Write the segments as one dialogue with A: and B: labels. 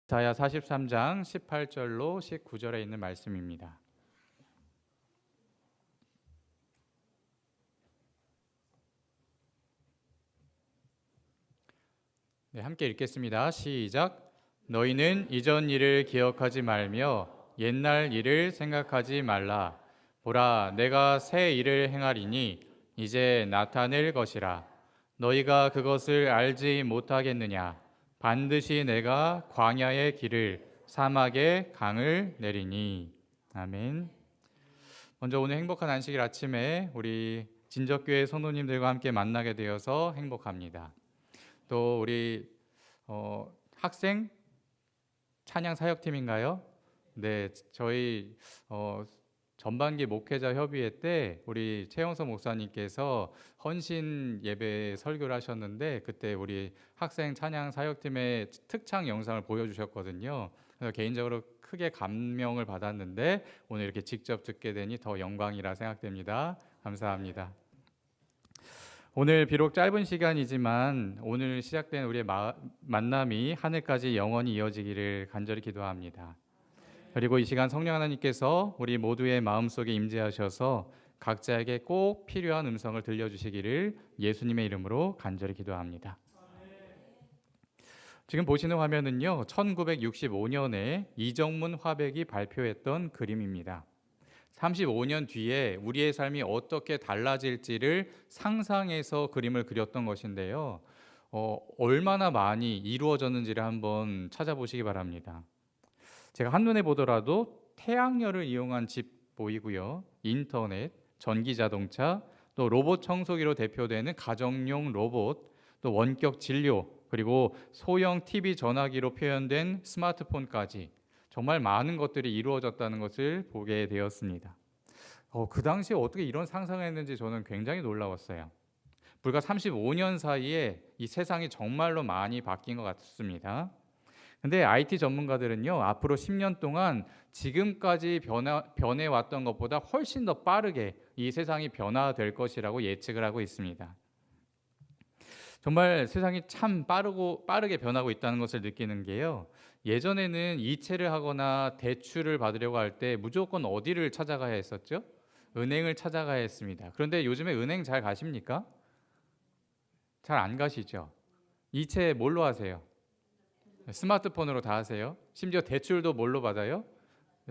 A: 이사야 43장 18절로 19절에 있는 말씀입니다. 네, 함께 읽겠습니다. 시작. 너희는 이전 일을 기억하지 말며 옛날 일을 생각하지 말라. 보라, 내가 새 일을 행하리니 이제 나타낼 것이라. 너희가 그것을 알지 못하겠느냐? 반드시 내가 광야의 길을 사막의 강을 내리니. 아멘. 먼저 오늘 행복한 안식일 아침에 우리 진적교회 성도님들과 함께 만나게 되어서 행복합니다. 또 우리 학생 찬양 사역팀인가요? 네, 저희 전반기 목회자 협의회 때 우리 최영서 목사님께서 헌신 예배 설교를 하셨는데 그때 우리 학생 찬양 사역팀의 특창 영상을 보여주셨거든요. 그래서 개인적으로 크게 감명을 받았는데 오늘 이렇게 직접 듣게 되니 더 영광이라 생각됩니다. 감사합니다. 오늘 비록 짧은 시간이지만 오늘 시작된 우리의 만남이 하늘까지 영원히 이어지기를 간절히 기도합니다. 그리고 이 시간 성령 하나님께서 우리 모두의 마음속에 임재하셔서 각자에게 꼭 필요한 음성을 들려주시기를 예수님의 이름으로 간절히 기도합니다. 지금 보시는 화면은요, 1965년에 이정문 화백이 발표했던 그림입니다. 35년 뒤에 우리의 삶이 어떻게 달라질지를 상상해서 그림을 그렸던 것인데요. 얼마나 많이 이루어졌는지를 한번 찾아보시기 바랍니다. 제가 한눈에 보더라도 태양열을 이용한 집 보이고요. 인터넷, 전기자동차, 또 로봇 청소기로 대표되는 가정용 로봇, 또 원격 진료, 그리고 소형 TV 전화기로 표현된 스마트폰까지 정말 많은 것들이 이루어졌다는 것을 보게 되었습니다. 그 당시에 어떻게 이런 상상을 했는지 저는 굉장히 놀라웠어요. 불과 35년 사이에 이 세상이 정말로 많이 바뀐 것 같습니다. 근데 IT 전문가들은요, 앞으로 10년 동안 지금까지 변해왔던 것보다 훨씬 더 빠르게 이 세상이 변화될 것이라고 예측을 하고 있습니다. 정말 세상이 참 빠르게 변하고 있다는 것을 느끼는 게요. 예전에는 이체를 하거나 대출을 받으려고 할 때 무조건 어디를 찾아가야 했었죠? 은행을 찾아가야 했습니다. 그런데 요즘에 은행 잘 가십니까? 잘 안 가시죠? 이체 뭘로 하세요? 스마트폰으로 다 하세요. 심지어 대출도 뭘로 받아요?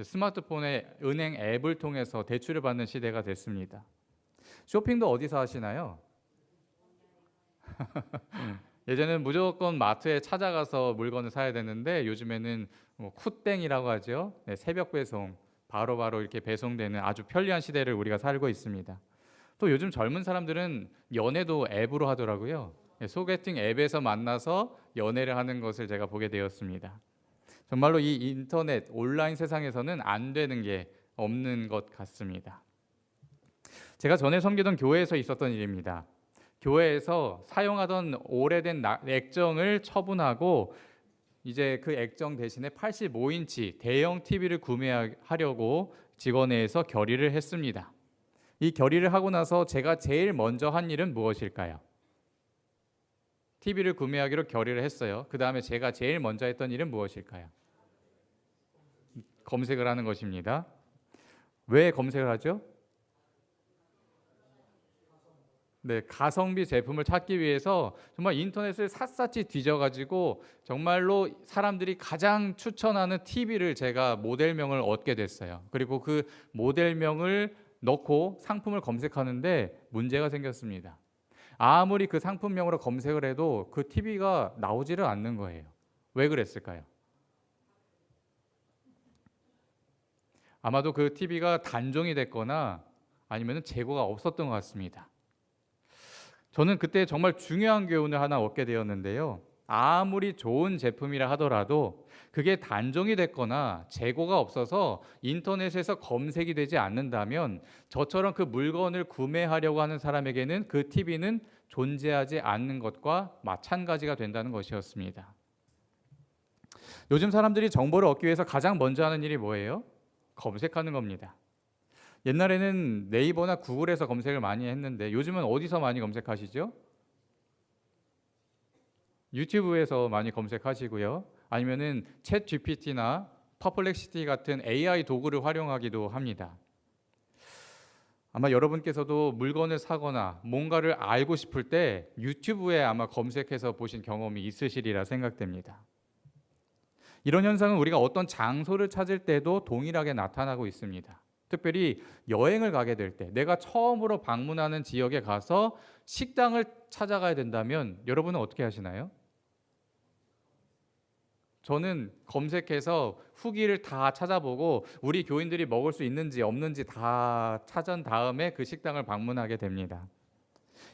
A: 스마트폰의 은행 앱을 통해서 대출을 받는 시대가 됐습니다. 쇼핑도 어디서 하시나요? 예전에는 무조건 마트에 찾아가서 물건을 사야 되는데 요즘에는 쿠땡이라고 하죠. 네, 새벽 배송, 바로바로 이렇게 배송되는 아주 편리한 시대를 우리가 살고 있습니다. 또 요즘 젊은 사람들은 연애도 앱으로 하더라고요. 네, 소개팅 앱에서 만나서 연애를 하는 것을 제가 보게 되었습니다. 정말로 이 인터넷, 온라인 세상에서는 안 되는 게 없는 것 같습니다. 제가 전에 섬기던 교회에서 있었던 일입니다. 교회에서 사용하던 오래된 액정을 처분하고 이제 그 액정 대신에 85인치 대형 TV를 구매하려고 직원회에서 결의를 했습니다. 이 결의를 하고 나서 제가 제일 먼저 한 일은 무엇일까요? TV를 구매하기로 결의를 했어요. 그 다음에 제가 제일 먼저 했던 일은 무엇일까요? 검색을 하는 것입니다. 왜 검색을 하죠? 네, 가성비 제품을 찾기 위해서 정말 인터넷을 샅샅이 뒤져가지고 정말로 사람들이 가장 추천하는 TV를 제가 모델명을 얻게 됐어요. 그리고 그 모델명을 넣고 상품을 검색하는데 문제가 생겼습니다. 아무리 그 상품명으로 검색을 해도 그 TV가 나오지를 않는 거예요. 왜 그랬을까요? 아마도 그 TV가 단종이 됐거나 아니면 재고가 없었던 것 같습니다. 저는 그때 정말 중요한 교훈을 하나 얻게 되었는데요. 아무리 좋은 제품이라 하더라도 그게 단종이 됐거나 재고가 없어서 인터넷에서 검색이 되지 않는다면 저처럼 그 물건을 구매하려고 하는 사람에게는 그 TV는 존재하지 않는 것과 마찬가지가 된다는 것이었습니다. 요즘 사람들이 정보를 얻기 위해서 가장 먼저 하는 일이 뭐예요? 검색하는 겁니다. 옛날에는 네이버나 구글에서 검색을 많이 했는데 요즘은 어디서 많이 검색하시죠? 유튜브에서 많이 검색하시고요. 아니면은 챗 GPT나 퍼플렉시티 같은 AI 도구를 활용하기도 합니다. 아마 여러분께서도 물건을 사거나 뭔가를 알고 싶을 때 유튜브에 아마 검색해서 보신 경험이 있으시리라 생각됩니다. 이런 현상은 우리가 어떤 장소를 찾을 때도 동일하게 나타나고 있습니다. 특별히 여행을 가게 될 때, 내가 처음으로 방문하는 지역에 가서 식당을 찾아가야 된다면 여러분은 어떻게 하시나요? 저는 검색해서 후기를 다 찾아보고 우리 교인들이 먹을 수 있는지 없는지 다 찾은 다음에 그 식당을 방문하게 됩니다.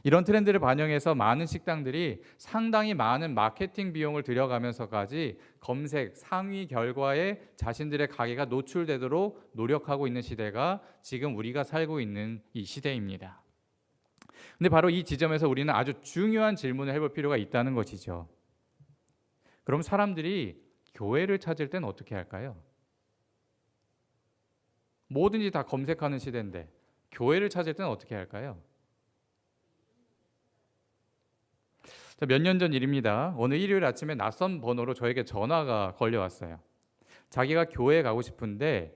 A: 이런 트렌드를 반영해서 많은 식당들이 상당히 많은 마케팅 비용을 들여가면서까지 검색 상위 결과에 자신들의 가게가 노출되도록 노력하고 있는 시대가 지금 우리가 살고 있는 이 시대입니다. 근데 바로 이 지점에서 우리는 아주 중요한 질문을 해볼 필요가 있다는 것이죠. 그럼 사람들이 교회를 찾을 땐 어떻게 할까요? 뭐든지 다 검색하는 시대인데 교회를 찾을 땐 어떻게 할까요? 몇 년 전 일입니다. 어느 일요일 아침에 낯선 번호로 저에게 전화가 걸려왔어요. 자기가 교회에 가고 싶은데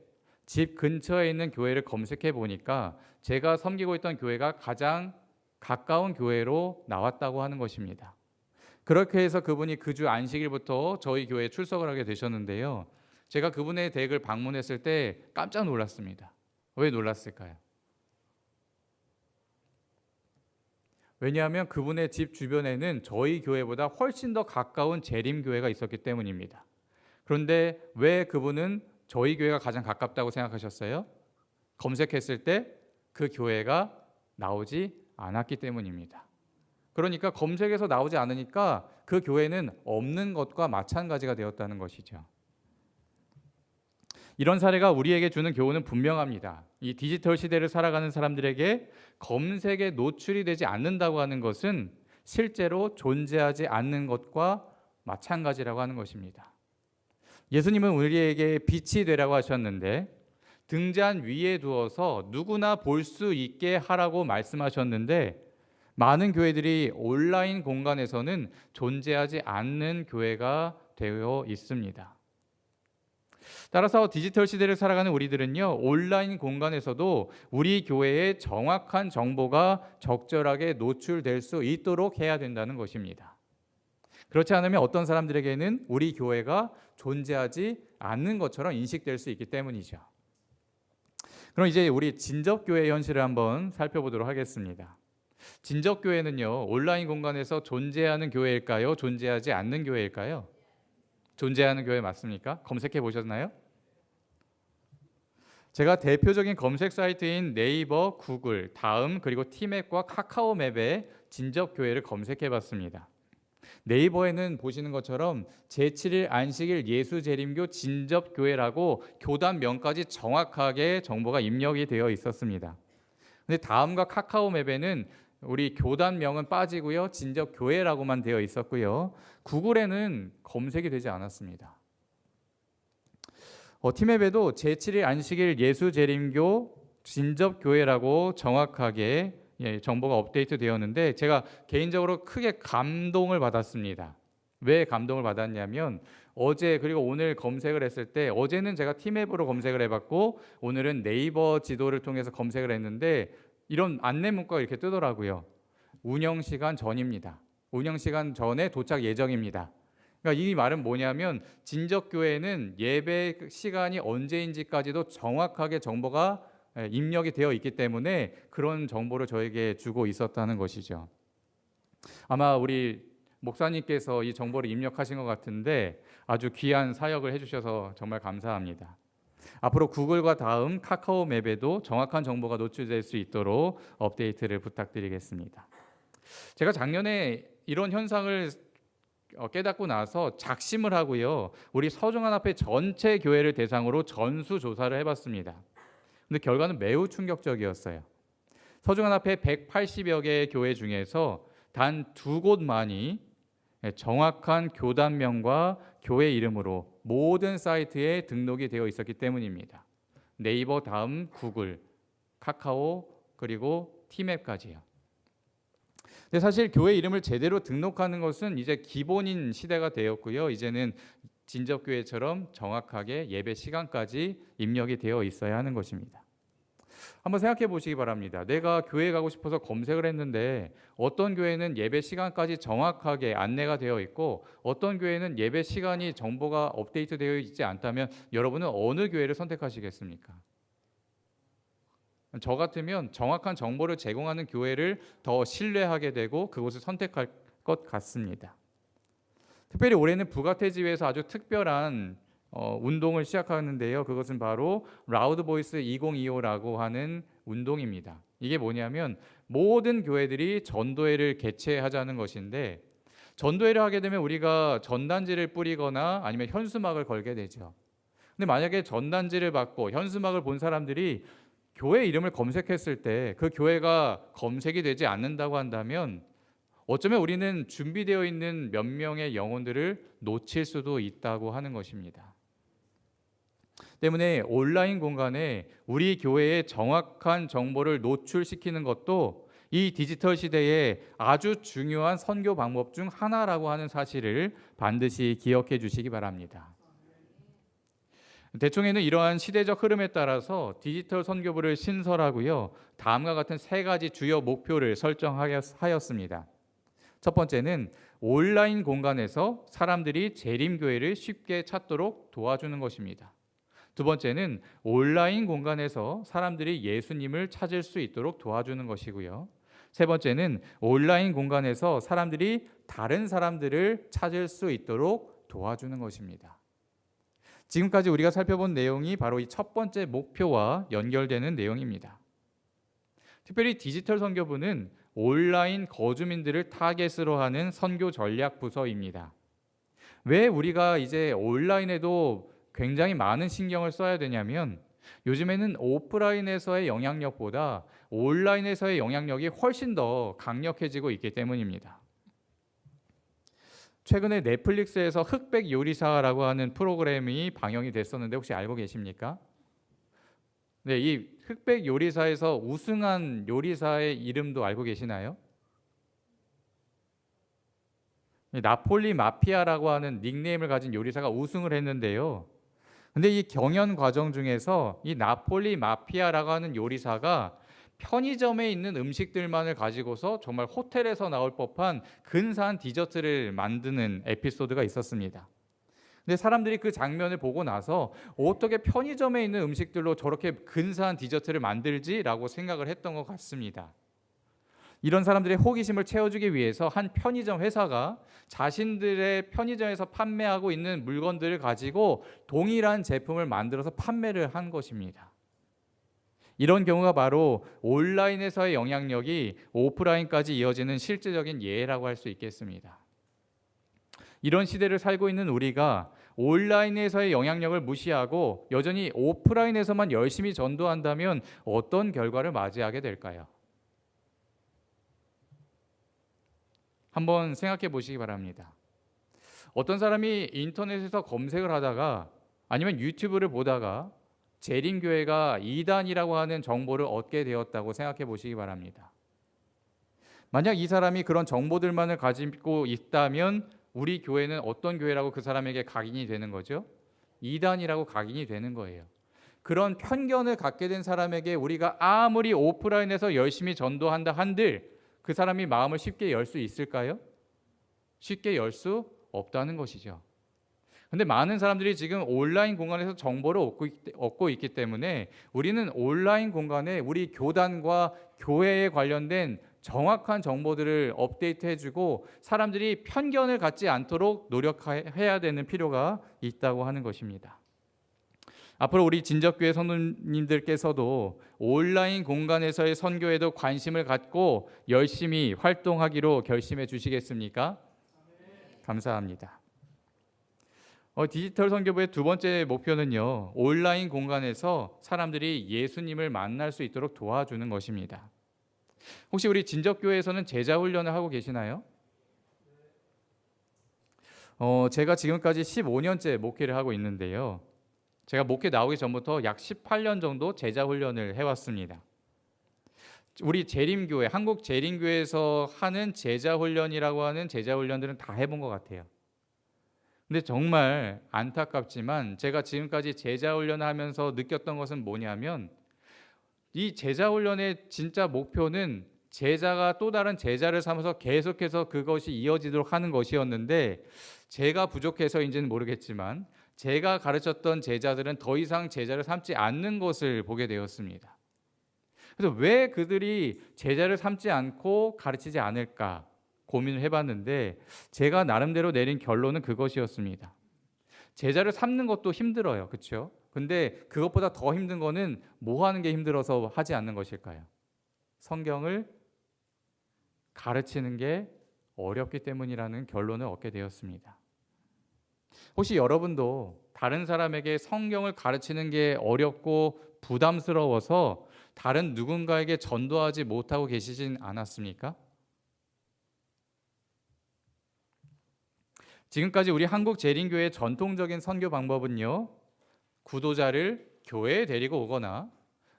A: 집 근처에 있는 교회를 검색해 보니까 제가 섬기고 있던 교회가 가장 가까운 교회로 나왔다고 하는 것입니다. 그렇게 해서 그분이 그 주 안식일부터 저희 교회에 출석을 하게 되셨는데요. 제가 그분의 댁을 방문했을 때 깜짝 놀랐습니다. 왜 놀랐을까요? 왜냐하면 그분의 집 주변에는 저희 교회보다 훨씬 더 가까운 재림교회가 있었기 때문입니다. 그런데 왜 그분은 저희 교회가 가장 가깝다고 생각하셨어요? 검색했을 때 그 교회가 나오지 않았기 때문입니다. 그러니까 검색에서 나오지 않으니까 그 교회는 없는 것과 마찬가지가 되었다는 것이죠. 이런 사례가 우리에게 주는 교훈은 분명합니다. 이 디지털 시대를 살아가는 사람들에게 검색에 노출이 되지 않는다고 하는 것은 실제로 존재하지 않는 것과 마찬가지라고 하는 것입니다. 예수님은 우리에게 빛이 되라고 하셨는데 등잔 위에 두어서 누구나 볼 수 있게 하라고 말씀하셨는데 많은 교회들이 온라인 공간에서는 존재하지 않는 교회가 되어 있습니다. 따라서 디지털 시대를 살아가는 우리들은요, 온라인 공간에서도 우리 교회의 정확한 정보가 적절하게 노출될 수 있도록 해야 된다는 것입니다. 그렇지 않으면 어떤 사람들에게는 우리 교회가 존재하지 않는 것처럼 인식될 수 있기 때문이죠. 그럼 이제 우리 진접교회 현실을 한번 살펴보도록 하겠습니다. 진접교회는요, 온라인 공간에서 존재하는 교회일까요? 존재하지 않는 교회일까요? 존재하는 교회 맞습니까? 검색해 보셨나요? 제가 대표적인 검색 사이트인 네이버, 구글, 다음 그리고 티맵과 카카오맵에 진접교회를 검색해 봤습니다. 네이버에는 보시는 것처럼 제7일 안식일 예수재림교 진접교회라고 교단명까지 정확하게 정보가 입력이 되어 있었습니다. 근데 다음과 카카오맵에는 우리 교단명은 빠지고요, 진접교회라고만 되어 있었고요, 구글에는 검색이 되지 않았습니다. 티맵에도 제7일 안식일 예수재림교 진접교회라고 정확하게 정보가 업데이트 되었는데 제가 개인적으로 크게 감동을 받았습니다. 왜 감동을 받았냐면 어제 그리고 오늘 검색을 했을 때 어제는 제가 티맵으로 검색을 해봤고 오늘은 네이버 지도를 통해서 검색을 했는데 이런 안내 문구가 이렇게 뜨더라고요. 운영시간 전입니다. 운영시간 전에 도착 예정입니다. 그러니까 이 말은 뭐냐면 진접교회는 예배 시간이 언제인지까지도 정확하게 정보가 입력이 되어 있기 때문에 그런 정보를 저에게 주고 있었다는 것이죠. 아마 우리 목사님께서 이 정보를 입력하신 것 같은데 아주 귀한 사역을 해주셔서 정말 감사합니다. 앞으로 구글과 다음 카카오맵에도 정확한 정보가 노출될 수 있도록 업데이트를 부탁드리겠습니다. 제가 작년에 이런 현상을 깨닫고 나서 작심을 하고요, 우리 서중한앞에 전체 교회를 대상으로 전수조사를 해봤습니다. 근데 결과는 매우 충격적이었어요. 서중한앞에 180여 개의 교회 중에서 단 2곳만이 정확한 교단명과 교회 이름으로 모든 사이트에 등록이 되어 있었기 때문입니다. 네이버 다음 구글, 카카오 그리고 티맵까지요. 근데 사실 교회 이름을 제대로 등록하는 것은 이제 기본인 시대가 되었고요. 이제는 진접교회처럼 정확하게 예배 시간까지 입력이 되어 있어야 하는 것입니다. 한번 생각해 보시기 바랍니다. 내가 교회 가고 싶어서 검색을 했는데 어떤 교회는 예배 시간까지 정확하게 안내가 되어 있고 어떤 교회는 예배 시간이 정보가 업데이트되어 있지 않다면 여러분은 어느 교회를 선택하시겠습니까? 저 같으면 정확한 정보를 제공하는 교회를 더 신뢰하게 되고 그곳을 선택할 것 같습니다. 특별히 올해는 부가테지회에서 아주 특별한 운동을 시작하는데요. 그것은 바로 라우드 보이스 2025라고 하는 운동입니다. 이게 뭐냐면 모든 교회들이 전도회를 개최하자는 것인데, 전도회를 하게 되면 우리가 전단지를 뿌리거나 아니면 현수막을 걸게 되죠. 근데 만약에 전단지를 받고 현수막을 본 사람들이 교회 이름을 검색했을 때 그 교회가 검색이 되지 않는다고 한다면 어쩌면 우리는 준비되어 있는 몇 명의 영혼들을 놓칠 수도 있다고 하는 것입니다. 때문에 온라인 공간에 우리 교회의 정확한 정보를 노출시키는 것도 이 디지털 시대에 아주 중요한 선교 방법 중 하나라고 하는 사실을 반드시 기억해 주시기 바랍니다. 대총회는 이러한 시대적 흐름에 따라서 디지털 선교부를 신설하고요. 다음과 같은 세 가지 주요 목표를 설정하였습니다. 첫 번째는 온라인 공간에서 사람들이 재림교회를 쉽게 찾도록 도와주는 것입니다. 두 번째는 온라인 공간에서 사람들이 예수님을 찾을 수 있도록 도와주는 것이고요. 세 번째는 온라인 공간에서 사람들이 다른 사람들을 찾을 수 있도록 도와주는 것입니다. 지금까지 우리가 살펴본 내용이 바로 이 첫 번째 목표와 연결되는 내용입니다. 특별히 디지털 선교부는 온라인 거주민들을 타겟으로 하는 선교 전략 부서입니다. 왜 우리가 이제 온라인에도 굉장히 많은 신경을 써야 되냐면 요즘에는 오프라인에서의 영향력보다 온라인에서의 영향력이 훨씬 더 강력해지고 있기 때문입니다. 최근에 넷플릭스에서 흑백 요리사라고 하는 프로그램이 방영이 됐었는데 혹시 알고 계십니까? 네, 이 흑백 요리사에서 우승한 요리사의 이름도 알고 계시나요? 나폴리 마피아라고 하는 닉네임을 가진 요리사가 우승을 했는데요. 근데 이 경연 과정 중에서 이 나폴리 마피아라고 하는 요리사가 편의점에 있는 음식들만을 가지고서 정말 호텔에서 나올 법한 근사한 디저트를 만드는 에피소드가 있었습니다. 근데 사람들이 그 장면을 보고 나서 어떻게 편의점에 있는 음식들로 저렇게 근사한 디저트를 만들지라고 생각을 했던 것 같습니다. 이런 사람들의 호기심을 채워주기 위해서 한 편의점 회사가 자신들의 편의점에서 판매하고 있는 물건들을 가지고 동일한 제품을 만들어서 판매를 한 것입니다. 이런 경우가 바로 온라인에서의 영향력이 오프라인까지 이어지는 실제적인 예라고 할 수 있겠습니다. 이런 시대를 살고 있는 우리가 온라인에서의 영향력을 무시하고 여전히 오프라인에서만 열심히 전도한다면 어떤 결과를 맞이하게 될까요? 한번 생각해 보시기 바랍니다. 어떤 사람이 인터넷에서 검색을 하다가 아니면 유튜브를 보다가 재림교회가 이단이라고 하는 정보를 얻게 되었다고 생각해 보시기 바랍니다. 만약 이 사람이 그런 정보들만을 가지고 있다면 우리 교회는 어떤 교회라고 그 사람에게 각인이 되는 거죠? 이단이라고 각인이 되는 거예요. 그런 편견을 갖게 된 사람에게 우리가 아무리 오프라인에서 열심히 전도한다 한들 그 사람이 마음을 쉽게 열 수 있을까요? 쉽게 열 수 없다는 것이죠. 근데 많은 사람들이 지금 온라인 공간에서 정보를 얻고 있기 때문에 우리는 온라인 공간에 우리 교단과 교회에 관련된 정확한 정보들을 업데이트해주고 사람들이 편견을 갖지 않도록 노력해야 되는 필요가 있다고 하는 것입니다. 앞으로 우리 진적교회 성도님들께서도 온라인 공간에서의 선교에도 관심을 갖고 열심히 활동하기로 결심해 주시겠습니까? 감사합니다. 디지털 선교부의 두 번째 목표는요, 온라인 공간에서 사람들이 예수님을 만날 수 있도록 도와주는 것입니다. 혹시 우리 진적교회에서는 제자훈련을 하고 계시나요? 제가 지금까지 15년째 목회를 하고 있는데요. 제가 목회 나오기 전부터 약 18년 정도 제자훈련을 해왔습니다. 우리 재림교회, 한국 재림교회에서 하는 제자훈련이라고 하는 제자훈련들은 다 해본 것 같아요. 근데 정말 안타깝지만 제가 지금까지 제자 훈련을 하면서 느꼈던 것은 뭐냐면, 이 제자 훈련의 진짜 목표는 제자가 또 다른 제자를 삼아서 계속해서 그것이 이어지도록 하는 것이었는데, 제가 부족해서인지는 모르겠지만 제가 가르쳤던 제자들은 더 이상 제자를 삼지 않는 것을 보게 되었습니다. 그래서 왜 그들이 제자를 삼지 않고 가르치지 않을까 고민을 해봤는데, 제가 나름대로 내린 결론은 그것이었습니다. 제자를 삼는 것도 힘들어요, 그렇죠? 근데 그것보다 더 힘든 거는 뭐 하는 게 힘들어서 하지 않는 것일까요? 성경을 가르치는 게 어렵기 때문이라는 결론을 얻게 되었습니다. 혹시 여러분도 다른 사람에게 성경을 가르치는 게 어렵고 부담스러워서 다른 누군가에게 전도하지 못하고 계시진 않았습니까? 지금까지 우리 한국재림교회의 전통적인 선교 방법은요, 구도자를 교회에 데리고 오거나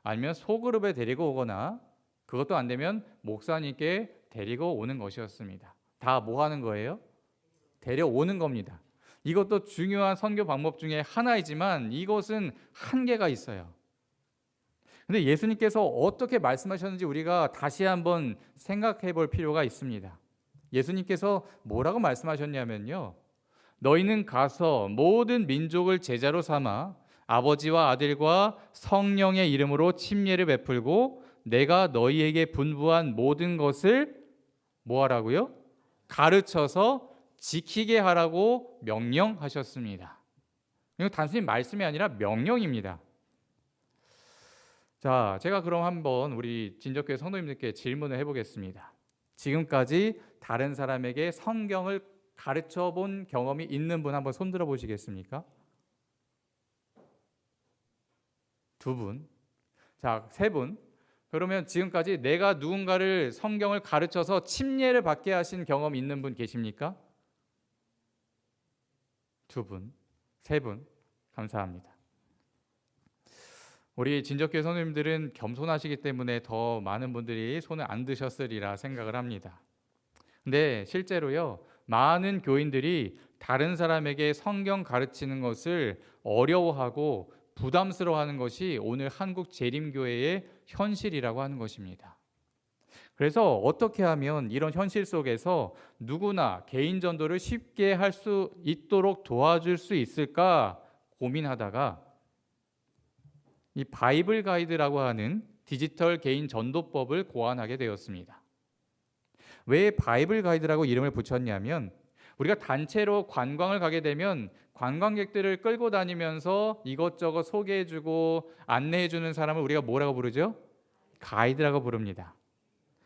A: 아니면 소그룹에 데리고 오거나, 그것도 안 되면 목사님께 데리고 오는 것이었습니다. 다 뭐 하는 거예요? 데려오는 겁니다. 이것도 중요한 선교 방법 중에 하나이지만 이것은 한계가 있어요. 근데 예수님께서 어떻게 말씀하셨는지 우리가 다시 한번 생각해 볼 필요가 있습니다. 예수님께서 뭐라고 말씀하셨냐면요, 너희는 가서 모든 민족을 제자로 삼아 아버지와 아들과 성령의 이름으로 침례를 베풀고 내가 너희에게 분부한 모든 것을 뭐 하라고요? 가르쳐서 지키게 하라고 명령하셨습니다. 이거 단순히 말씀이 아니라 명령입니다. 자, 제가 그럼 한번 우리 진적교회 성도님들께 질문을 해보겠습니다. 지금까지 다른 사람에게 성경을 가르쳐 본 경험이 있는 분 한번 손 들어 보시겠습니까? 두 분. 자, 세 분. 그러면 지금까지 내가 누군가를 성경을 가르쳐서 침례를 받게 하신 경험 있는 분 계십니까? 두 분. 세 분. 감사합니다. 우리 진적교회 선생님들은 겸손하시기 때문에 더 많은 분들이 손을 안 드셨으리라 생각을 합니다. 근데 실제로요, 많은 교인들이 다른 사람에게 성경 가르치는 것을 어려워하고 부담스러워하는 것이 오늘 한국 재림교회의 현실이라고 하는 것입니다. 그래서 어떻게 하면 이런 현실 속에서 누구나 개인 전도를 쉽게 할 수 있도록 도와줄 수 있을까 고민하다가 이 바이블 가이드라고 하는 디지털 개인 전도법을 고안하게 되었습니다. 왜 바이블 가이드라고 이름을 붙였냐면, 우리가 단체로 관광을 가게 되면 관광객들을 끌고 다니면서 이것저것 소개해주고 안내해주는 사람을 우리가 뭐라고 부르죠? 가이드라고 부릅니다.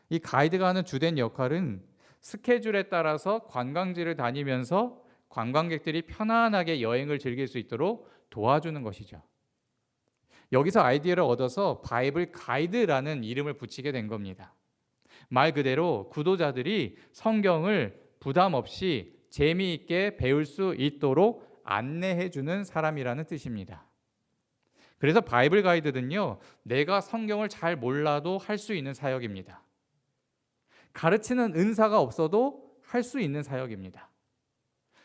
A: 이 가이드가 하는 주된 역할은 스케줄에 따라서 관광지를 다니면서 관광객들이 편안하게 여행을 즐길 수 있도록 도와주는 것이죠. 여기서 아이디어를 얻어서 바이블 가이드라는 이름을 붙이게 된 겁니다. 말 그대로 구도자들이 성경을 부담 없이 재미있게 배울 수 있도록 안내해주는 사람이라는 뜻입니다. 그래서 바이블 가이드는요, 내가 성경을 잘 몰라도 할 수 있는 사역입니다. 가르치는 은사가 없어도 할 수 있는 사역입니다.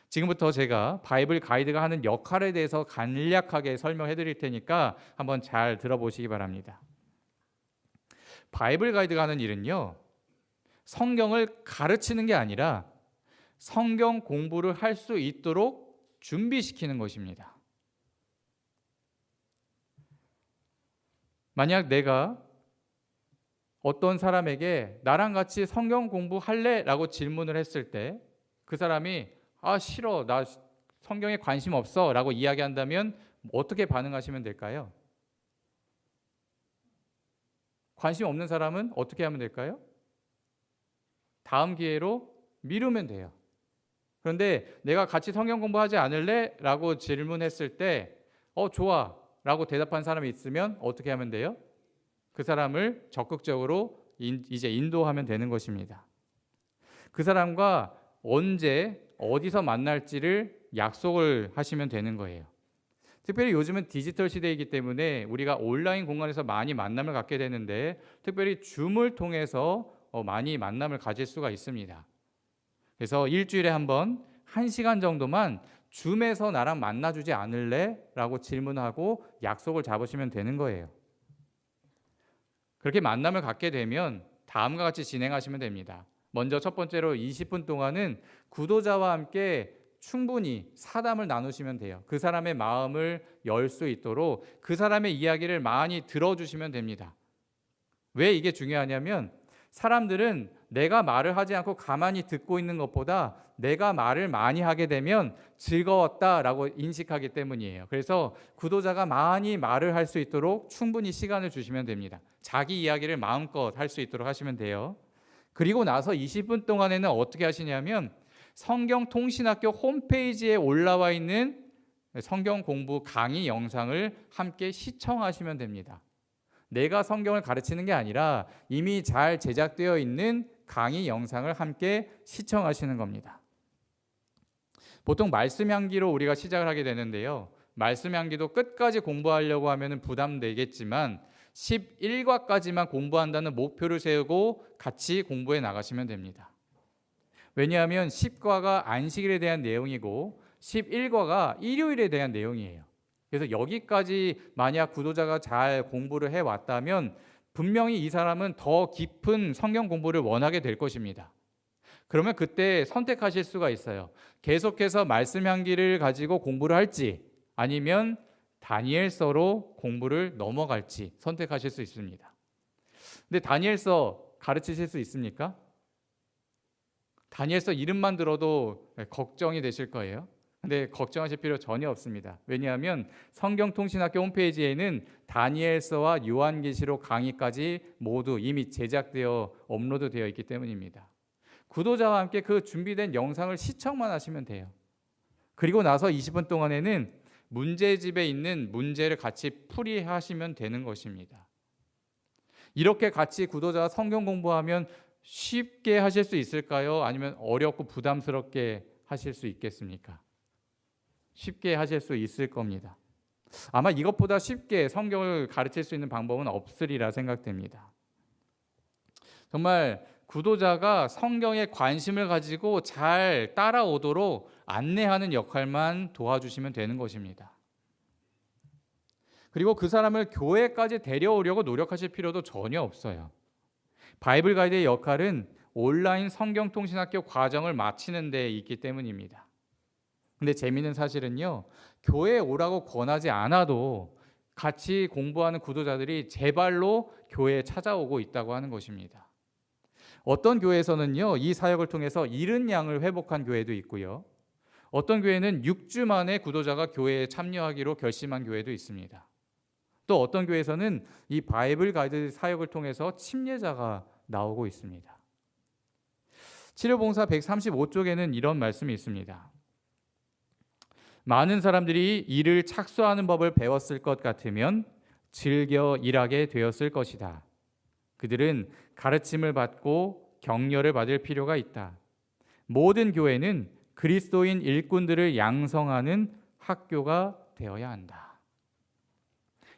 A: 지금부터 제가 바이블 가이드가 하는 역할에 대해서 간략하게 설명해 드릴 테니까 한번 잘 들어보시기 바랍니다. 바이블 가이드가 하는 일은요, 성경을 가르치는 게 아니라 성경 공부를 할 수 있도록 준비시키는 것입니다. 만약 내가 어떤 사람에게 나랑 같이 성경 공부할래? 라고 질문을 했을 때 그 사람이 싫어, 나 성경에 관심 없어 라고 이야기한다면 어떻게 반응하시면 될까요? 관심 없는 사람은 어떻게 하면 될까요? 다음 기회로 미루면 돼요. 그런데 내가 같이 성경 공부하지 않을래? 라고 질문했을 때 좋아 라고 대답한 사람이 있으면 어떻게 하면 돼요? 그 사람을 적극적으로 이제 인도하면 되는 것입니다. 그 사람과 언제 어디서 만날지를 약속을 하시면 되는 거예요. 특별히 요즘은 디지털 시대이기 때문에 우리가 온라인 공간에서 많이 만남을 갖게 되는데, 특별히 줌을 통해서 많이 만남을 가질 수가 있습니다. 그래서 일주일에 한 번 1시간 정도만 줌에서 나랑 만나주지 않을래? 라고 질문하고 약속을 잡으시면 되는 거예요. 그렇게 만남을 갖게 되면 다음과 같이 진행하시면 됩니다. 먼저 첫 번째로 20분 동안은 구도자와 함께 충분히 사담을 나누시면 돼요. 그 사람의 마음을 열 수 있도록 그 사람의 이야기를 많이 들어주시면 됩니다. 왜 이게 중요하냐면 사람들은 내가 말을 하지 않고 가만히 듣고 있는 것보다 내가 말을 많이 하게 되면 즐거웠다라고 인식하기 때문이에요. 그래서 구도자가 많이 말을 할 수 있도록 충분히 시간을 주시면 됩니다. 자기 이야기를 마음껏 할 수 있도록 하시면 돼요. 그리고 나서 20분 동안에는 어떻게 하시냐면 성경통신학교 홈페이지에 올라와 있는 성경 공부 강의 영상을 함께 시청하시면 됩니다. 내가 성경을 가르치는 게 아니라 이미 잘 제작되어 있는 강의 영상을 함께 시청하시는 겁니다. 보통 말씀 향기로 우리가 시작을 하게 되는데요. 말씀 향기도 끝까지 공부하려고 하면 부담되겠지만 11과까지만 공부한다는 목표를 세우고 같이 공부해 나가시면 됩니다. 왜냐하면 10과가 안식일에 대한 내용이고 11과가 일요일에 대한 내용이에요. 그래서 여기까지 만약 구도자가 잘 공부를 해왔다면 분명히 이 사람은 더 깊은 성경 공부를 원하게 될 것입니다. 그러면 그때 선택하실 수가 있어요. 계속해서 말씀 향기를 가지고 공부를 할지 아니면 다니엘서로 공부를 넘어갈지 선택하실 수 있습니다. 근데 다니엘서 가르치실 수 있습니까? 다니엘서 이름만 들어도 걱정이 되실 거예요. 근데 걱정하실 필요 전혀 없습니다. 왜냐하면 성경통신학교 홈페이지에는 다니엘서와 요한계시록 강의까지 모두 이미 제작되어 업로드되어 있기 때문입니다. 구도자와 함께 그 준비된 영상을 시청만 하시면 돼요. 그리고 나서 20분 동안에는 문제집에 있는 문제를 같이 풀이하시면 되는 것입니다. 이렇게 같이 구도자와 성경 공부하면 쉽게 하실 수 있을까요? 아니면 어렵고 부담스럽게 하실 수 있겠습니까? 쉽게 하실 수 있을 겁니다. 아마 이것보다 쉽게 성경을 가르칠 수 있는 방법은 없으리라 생각됩니다. 정말 구도자가 성경에 관심을 가지고 잘 따라오도록 안내하는 역할만 도와주시면 되는 것입니다. 그리고 그 사람을 교회까지 데려오려고 노력하실 필요도 전혀 없어요. 바이블 가이드의 역할은 온라인 성경통신학교 과정을 마치는 데 있기 때문입니다. 근데 재미있는 사실은요, 교회에 오라고 권하지 않아도 같이 공부하는 구도자들이 제 발로 교회에 찾아오고 있다고 하는 것입니다. 어떤 교회에서는요, 이 사역을 통해서 잃은 양을 회복한 교회도 있고요. 어떤 교회는 6주 만에 구도자가 교회에 참여하기로 결심한 교회도 있습니다. 또 어떤 교회에서는 이 바이블 가이드 사역을 통해서 침례자가 나오고 있습니다. 치료봉사 135쪽에는 이런 말씀이 있습니다. 많은 사람들이 일을 착수하는 법을 배웠을 것 같으면 즐겨 일하게 되었을 것이다. 그들은 가르침을 받고 격려를 받을 필요가 있다. 모든 교회는 그리스도인 일꾼들을 양성하는 학교가 되어야 한다.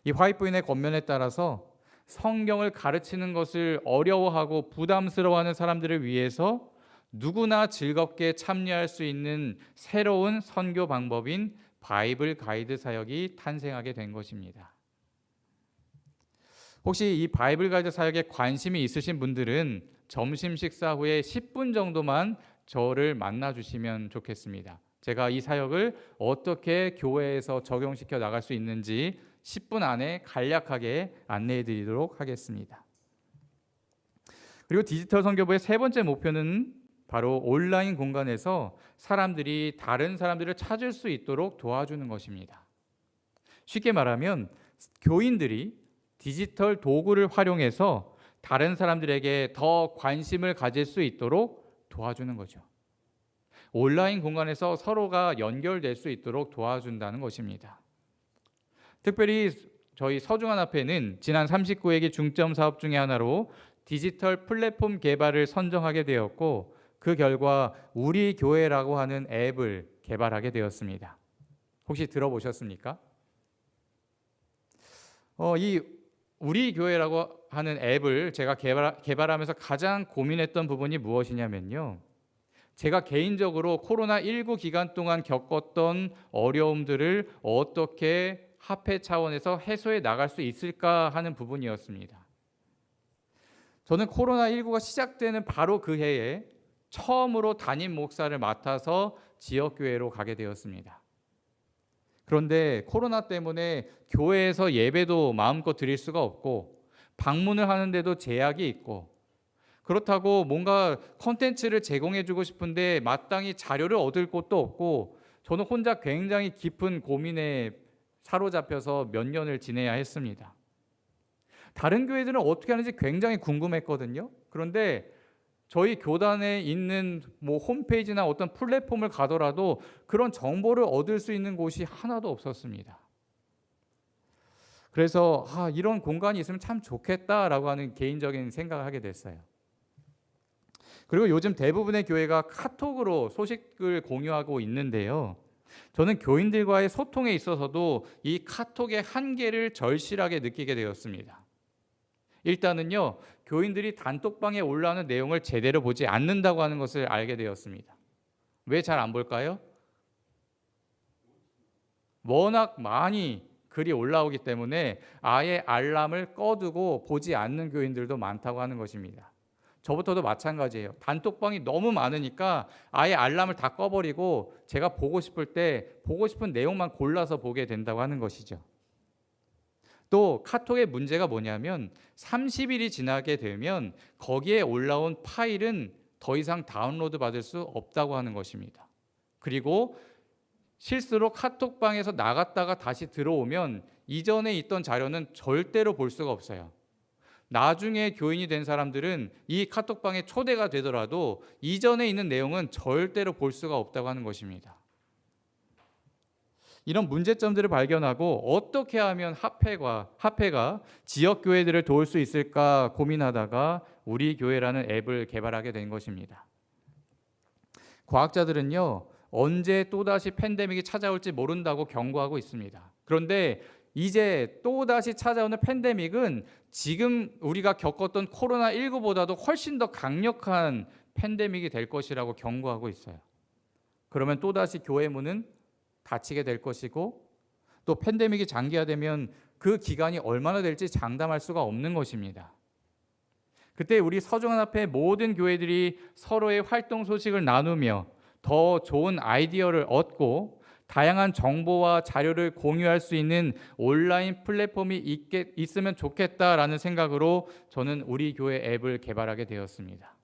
A: 이 화이트부인의 권면에 따라서 성경을 가르치는 것을 어려워하고 부담스러워하는 사람들을 위해서 누구나 즐겁게 참여할 수 있는 새로운 선교 방법인 바이블 가이드 사역이 탄생하게 된 것입니다. 혹시 이 바이블 가이드 사역에 관심이 있으신 분들은 점심 식사 후에 10분 정도만 저를 만나주시면 좋겠습니다. 제가 이 사역을 어떻게 교회에서 적용시켜 나갈 수 있는지 10분 안에 간략하게 안내해 드리도록 하겠습니다. 그리고 디지털 선교부의 세 번째 목표는 바로 온라인 공간에서 사람들이 다른 사람들을 찾을 수 있도록 도와주는 것입니다. 쉽게 말하면 교인들이 디지털 도구를 활용해서 다른 사람들에게 더 관심을 가질 수 있도록 도와주는 거죠. 온라인 공간에서 서로가 연결될 수 있도록 도와준다는 것입니다. 특별히 저희 서중환합회는 지난 39회기 중점 사업 중에 하나로 디지털 플랫폼 개발을 선정하게 되었고 그 결과 우리 교회라고 하는 앱을 개발하게 되었습니다. 혹시 들어보셨습니까? 이 우리 교회라고 하는 앱을 제가 개발하면서 가장 고민했던 부분이 무엇이냐면요. 제가 개인적으로 코로나19 기간 동안 겪었던 어려움들을 어떻게 합회 차원에서 해소해 나갈 수 있을까 하는 부분이었습니다. 저는 코로나19가 시작되는 바로 그 해에 처음으로 담임 목사를 맡아서 지역교회로 가게 되었습니다. 그런데 코로나 때문에 교회에서 예배도 마음껏 드릴 수가 없고 방문을 하는데도 제약이 있고, 그렇다고 뭔가 콘텐츠를 제공해주고 싶은데 마땅히 자료를 얻을 곳도 없고, 저는 혼자 굉장히 깊은 고민에 사로잡혀서 몇 년을 지내야 했습니다. 다른 교회들은 어떻게 하는지 굉장히 궁금했거든요. 그런데 저희 교단에 있는 홈페이지나 어떤 플랫폼을 가더라도 그런 정보를 얻을 수 있는 곳이 하나도 없었습니다. 그래서 이런 공간이 있으면 참 좋겠다라고 하는 개인적인 생각을 하게 됐어요. 그리고 요즘 대부분의 교회가 카톡으로 소식을 공유하고 있는데요. 저는 교인들과의 소통에 있어서도 이 카톡의 한계를 절실하게 느끼게 되었습니다. 일단은요, 교인들이 단톡방에 올라오는 내용을 제대로 보지 않는다고 하는 것을 알게 되었습니다. 왜 잘 안 볼까요? 워낙 많이 글이 올라오기 때문에 아예 알람을 꺼두고 보지 않는 교인들도 많다고 하는 것입니다. 저부터도 마찬가지예요. 단톡방이 너무 많으니까 아예 알람을 다 꺼버리고 제가 보고 싶을 때 보고 싶은 내용만 골라서 보게 된다고 하는 것이죠. 또 카톡의 문제가 뭐냐면 30일이 지나게 되면 거기에 올라온 파일은 더 이상 다운로드 받을 수 없다고 하는 것입니다. 그리고 실수로 카톡방에서 나갔다가 다시 들어오면 이전에 있던 자료는 절대로 볼 수가 없어요. 나중에 교인이 된 사람들은 이 카톡방에 초대가 되더라도 이전에 있는 내용은 절대로 볼 수가 없다고 하는 것입니다. 이런 문제점들을 발견하고 어떻게 하면 합회가 지역 교회들을 도울 수 있을까 고민하다가 우리 교회라는 앱을 개발하게 된 것입니다. 과학자들은요, 언제 또다시 팬데믹이 찾아올지 모른다고 경고하고 있습니다. 그런데 이제 또다시 찾아오는 팬데믹은 지금 우리가 겪었던 코로나19보다도 훨씬 더 강력한 팬데믹이 될 것이라고 경고하고 있어요. 그러면 또다시 교회 문은 닫히게 될 것이고, 또 팬데믹이 장기화되면 그 기간이 얼마나 될지 장담할 수가 없는 것입니다. 그때 우리 서정연합회 모든 교회들이 서로의 활동 소식을 나누며 더 좋은 아이디어를 얻고 다양한 정보와 자료를 공유할 수 있는 온라인 플랫폼이 있으면 좋겠다라는 생각으로 저는 우리 교회 앱을 개발하게 되었습니다.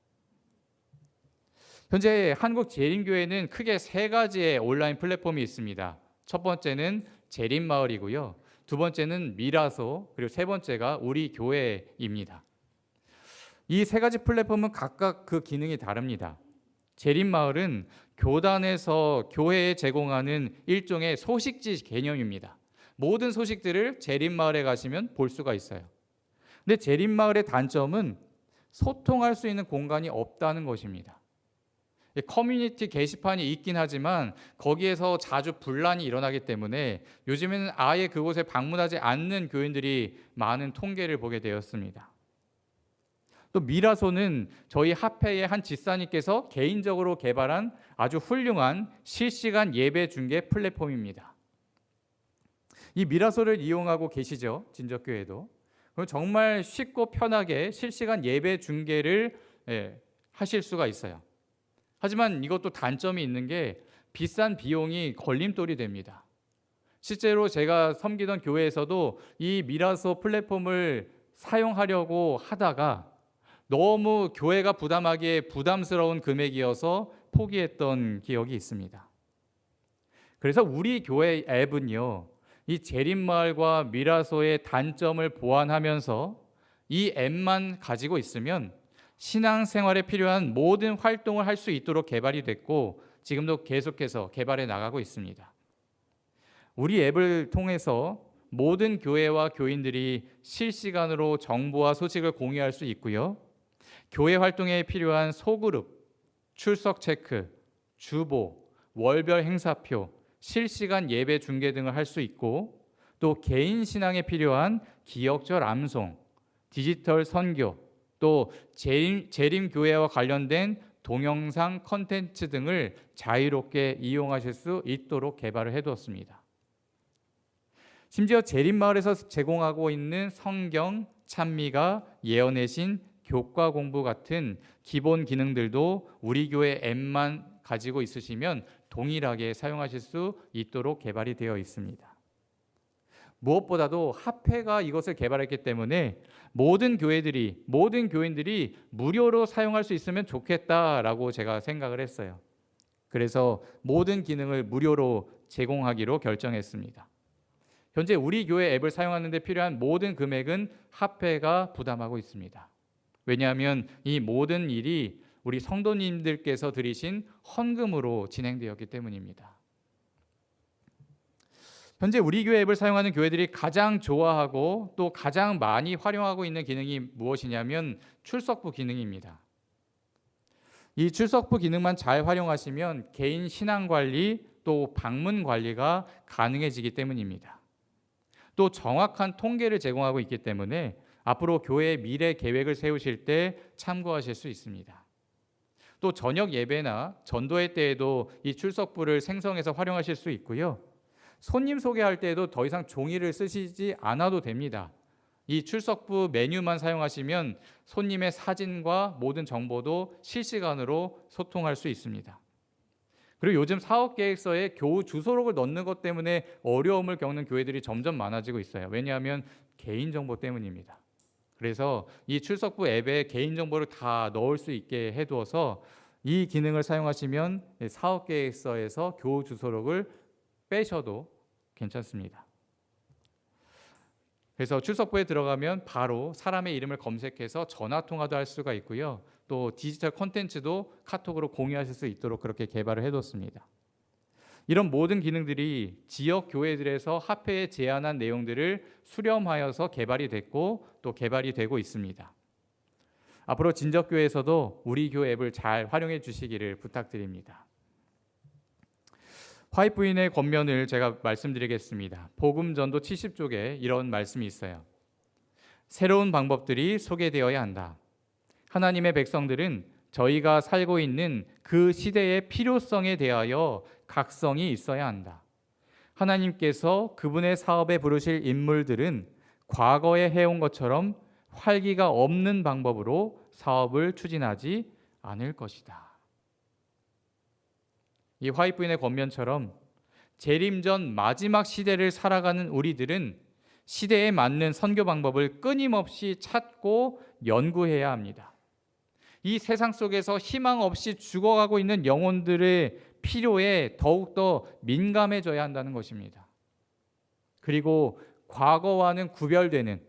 A: 현재 한국재림교회는 크게 3가지의 온라인 플랫폼이 있습니다. 첫 번째는 재림마을이고요. 두 번째는 미라소, 그리고 세 번째가 우리 교회입니다. 이 3가지 플랫폼은 각각 그 기능이 다릅니다. 재림마을은 교단에서 교회에 제공하는 일종의 소식지 개념입니다. 모든 소식들을 재림마을에 가시면 볼 수가 있어요. 근데 재림마을의 단점은 소통할 수 있는 공간이 없다는 것입니다. 커뮤니티 게시판이 있긴 하지만 거기에서 자주 분란이 일어나기 때문에 요즘에는 아예 그곳에 방문하지 않는 교인들이 많은 통계를 보게 되었습니다. 또 미라소는 저희 합회의 한 집사님께서 개인적으로 개발한 아주 훌륭한 실시간 예배 중계 플랫폼입니다. 이 미라소를 이용하고 계시죠? 진적교회도. 그럼 정말 쉽고 편하게 실시간 예배 중계를 하실 수가 있어요. 하지만 이것도 단점이 있는 게 비싼 비용이 걸림돌이 됩니다. 실제로 제가 섬기던 교회에서도 이 미라소 플랫폼을 사용하려고 하다가 너무 교회가 부담하기에 부담스러운 금액이어서 포기했던 기억이 있습니다. 그래서 우리 교회 앱은요, 이 재림마을과 미라소의 단점을 보완하면서 이 앱만 가지고 있으면 신앙생활에 필요한 모든 활동을 할 수 있도록 개발이 됐고 지금도 계속해서 개발해 나가고 있습니다. 우리 앱을 통해서 모든 교회와 교인들이 실시간으로 정보와 소식을 공유할 수 있고요. 교회 활동에 필요한 소그룹, 출석 체크, 주보, 월별 행사표, 실시간 예배 중계 등을 할 수 있고, 또 개인 신앙에 필요한 기억절 암송, 디지털 선교, 또 재림 교회와 관련된 동영상 컨텐츠 등을 자유롭게 이용하실 수 있도록 개발을 해두었습니다. 심지어 재림마을에서 제공하고 있는 성경, 찬미가, 예언의 신, 교과 공부 같은 기본 기능들도 우리 교회 앱만 가지고 있으시면 동일하게 사용하실 수 있도록 개발이 되어 있습니다. 무엇보다도 합회가 이것을 개발했기 때문에 모든 교인들이 무료로 사용할 수 있으면 좋겠다라고 제가 생각을 했어요. 그래서 모든 기능을 무료로 제공하기로 결정했습니다. 현재 우리 교회 앱을 사용하는 데 필요한 모든 금액은 합회가 부담하고 있습니다. 왜냐하면 이 모든 일이 우리 성도님들께서 드리신 헌금으로 진행되었기 때문입니다. 현재 우리 교회 앱을 사용하는 교회들이 가장 좋아하고 또 가장 많이 활용하고 있는 기능이 무엇이냐면 출석부 기능입니다. 이 출석부 기능만 잘 활용하시면 개인 신앙 관리 또 방문 관리가 가능해지기 때문입니다. 또 정확한 통계를 제공하고 있기 때문에 앞으로 교회의 미래 계획을 세우실 때 참고하실 수 있습니다. 또 저녁 예배나 전도회 때에도 이 출석부를 생성해서 활용하실 수 있고요. 손님 소개할 때에도 더 이상 종이를 쓰시지 않아도 됩니다. 이 출석부 메뉴만 사용하시면 손님의 사진과 모든 정보도 실시간으로 소통할 수 있습니다. 그리고 요즘 사업계획서에 교우 주소록을 넣는 것 때문에 어려움을 겪는 교회들이 점점 많아지고 있어요. 왜냐하면 개인정보 때문입니다. 그래서 이 출석부 앱에 개인정보를 다 넣을 수 있게 해두어서 이 기능을 사용하시면 사업계획서에서 교우 주소록을 빼셔도 괜찮습니다. 그래서 출석부에 들어가면 바로 사람의 이름을 검색해서 전화통화도 할 수가 있고요. 또 디지털 콘텐츠도 카톡으로 공유하실 수 있도록 그렇게 개발을 해뒀습니다. 이런 모든 기능들이 지역 교회들에서 합회에 제안한 내용들을 수렴하여서 개발이 됐고 또 개발이 되고 있습니다. 앞으로 진적교회에서도 우리 교회 앱을 잘 활용해 주시기를 부탁드립니다. 화이트부인의 권면을 제가 말씀드리겠습니다. 복음전도 70쪽에 이런 말씀이 있어요. 새로운 방법들이 소개되어야 한다. 하나님의 백성들은 저희가 살고 있는 그 시대의 필요성에 대하여 각성이 있어야 한다. 하나님께서 그분의 사업에 부르실 인물들은 과거에 해온 것처럼 활기가 없는 방법으로 사업을 추진하지 않을 것이다. 이 화이트부인의 권면처럼 재림 전 마지막 시대를 살아가는 우리들은 시대에 맞는 선교 방법을 끊임없이 찾고 연구해야 합니다. 이 세상 속에서 희망 없이 죽어가고 있는 영혼들의 필요에 더욱더 민감해져야 한다는 것입니다. 그리고 과거와는 구별되는,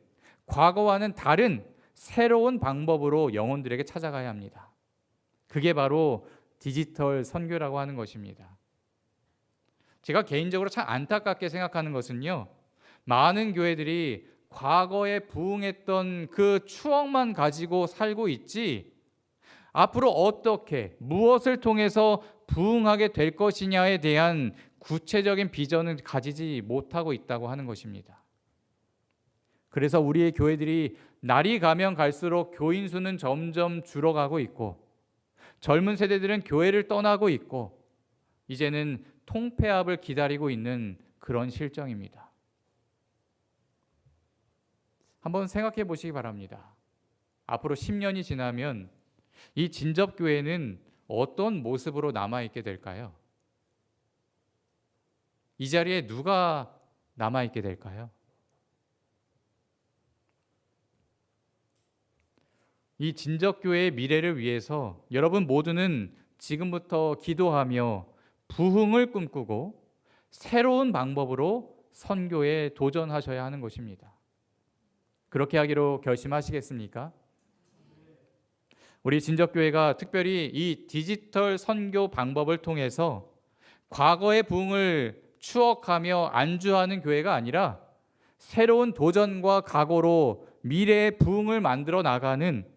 A: 과거와는 다른 새로운 방법으로 영혼들에게 찾아가야 합니다. 그게 바로 디지털 선교라고 하는 것입니다. 제가 개인적으로 참 안타깝게 생각하는 것은요, 많은 교회들이 과거에 부흥했던 그 추억만 가지고 살고 있지 앞으로 어떻게 무엇을 통해서 부흥하게 될 것이냐에 대한 구체적인 비전을 가지지 못하고 있다고 하는 것입니다. 그래서 우리의 교회들이 날이 가면 갈수록 교인 수는 점점 줄어가고 있고 젊은 세대들은 교회를 떠나고 있고 이제는 통폐합을 기다리고 있는 그런 실정입니다. 한번 생각해 보시기 바랍니다. 앞으로 10년이 지나면 이 진접교회는 어떤 모습으로 남아있게 될까요? 이 자리에 누가 남아있게 될까요? 이 진접교회의 미래를 위해서 여러분 모두는 지금부터 기도하며 부흥을 꿈꾸고 새로운 방법으로 선교에 도전하셔야 하는 것입니다. 그렇게 하기로 결심하시겠습니까? 우리 진적교회가 특별히 이 디지털 선교 방법을 통해서 과거의 부흥을 추억하며 안주하는 교회가 아니라 새로운 도전과 각오로 미래의 부흥을 만들어 나가는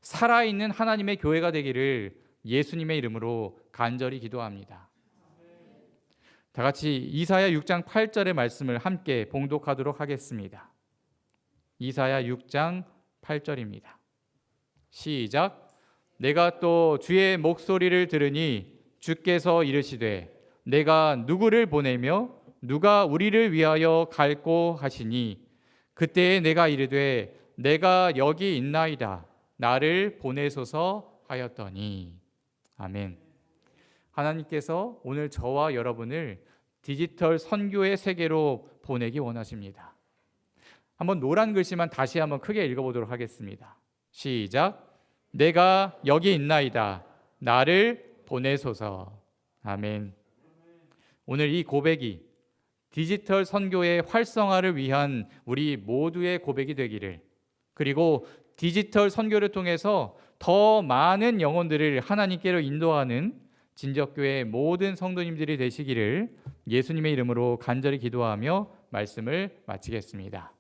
A: 살아있는 하나님의 교회가 되기를 예수님의 이름으로 간절히 기도합니다. 다 같이 이사야 6장 8절의 말씀을 함께 봉독하도록 하겠습니다. 이사야 6장 8절입니다. 시작. 내가 또 주의 목소리를 들으니 주께서 이르시되 내가 누구를 보내며 누가 우리를 위하여 갈꼬 하시니 그때에 내가 이르되 내가 여기 있나이다 나를 보내소서 하였더니. 아멘. 하나님께서 오늘 저와 여러분을 디지털 선교의 세계로 보내기 원하십니다. 한번 노란 글씨만 다시 한번 크게 읽어보도록 하겠습니다. 시작. 내가 여기 있나이다 나를 보내소서. 아멘. 오늘 이 고백이 디지털 선교의 활성화를 위한 우리 모두의 고백이 되기를, 그리고 디지털 선교를 통해서 더 많은 영혼들을 하나님께로 인도하는 진적교회 모든 성도님들이 되시기를 예수님의 이름으로 간절히 기도하며 말씀을 마치겠습니다.